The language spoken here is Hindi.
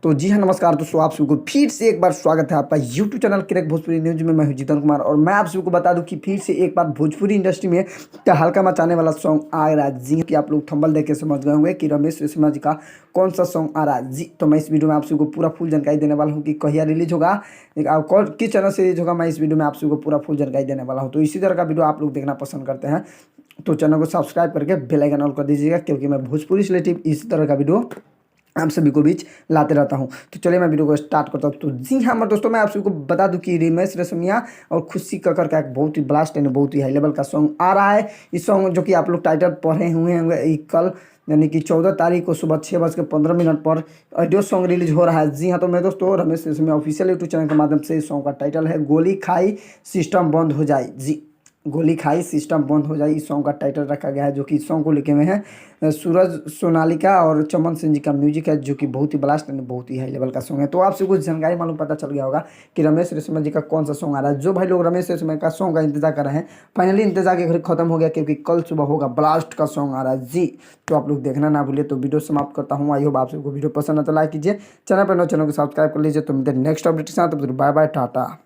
तो जी हाँ, नमस्कार दोस्तों, आप सभी को फिर से एक बार स्वागत है आपका YouTube channel crack Bhojpuri news में। मैं हूं जीतन कुमार और मैं आप सभी को बता दूं कि फिर से एक बार भोजपुरी इंडस्ट्री में हल्का मचाने वाला सॉन्ग आ रहा है। जी कि आप लोग थंबनेल देख के समझ गए होंगे कि रमेश रेशमिया जी का कौन सा सॉन्ग आ रहा है। जी तो मैं इस वीडियो में आप सभी को पूरा फुल जानकारी देने वाला हूँ कि कहिया रिलीज होगा, कौन किस चैनल से रिलीज होगा। मैं इस वीडियो में आप सभी को पूरा फुल जानकारी देने वाला हूँ। तो इसी तरह का वीडियो आप लोग देखना पसंद करते हैं तो चैनल को सब्सक्राइब करके बेल आइकन ऑन कर दीजिएगा, क्योंकि मैं भोजपुरी से रिलेटेड इसी तरह का वीडियो आप सभी को बीच लाते रहता हूं। तो चलिए मैं वीडियो को स्टार्ट करता हूं। तो जी हाँ मेरे दोस्तों, मैं आप सभी को बता दूं कि रमेश रेशमिया और खुशी कक्कर का एक बहुत ही ब्लास्ट एंड बहुत ही हाई लेवल का सॉन्ग आ रहा है। इस सॉन्ग जो कि आप लोग टाइटल पढ़े हुए होंगे, कल यानी कि 14 तारीख को सुबह 6:15 पर ऑडियो सॉन्ग रिलीज हो रहा है। जी हाँ, तो मैं दोस्तों Ramesh Reshammiya official YouTube channel के माध्यम से इस सॉन्ग का टाइटल है गोली खाई सिस्टम बंद हो जाए। जी, गोली खाई सिस्टम बंद हो जाए, इस सॉन्ग का टाइटल रखा गया है। जो कि इस सॉन्ग को लिखे हुए हैं सूरज सोनालिका और चमन सिंह जी का म्यूजिक है, जो कि बहुत ही ब्लास्ट एंड बहुत ही हाई लेवल का सॉन्ग है। तो आपसे कुछ जानकारी मालूम पता चल गया होगा कि रमेश रेशमिया जी का कौन सा सॉन्ग आ रहा है। जो भाई लोग रमेश रेशमिया का सॉन्ग का इंतजार कर रहे हैं, फाइनली इंतजार के घड़ी खत्म हो गया, क्योंकि कल सुबह होगा ब्लास्ट का सॉन्ग आ रहा है। जी तो आप लोग देखना ना भूलिए। तो वीडियो समाप्त करता हूँ। आई होप आप सबको वीडियो पसंद आता, लाइक कीजिए, चैनल पर नए चैनल को सब्सक्राइब कर लीजिए। तो मिलते हैं नेक्स्ट अपडेट के साथ। Bye bye, Tata.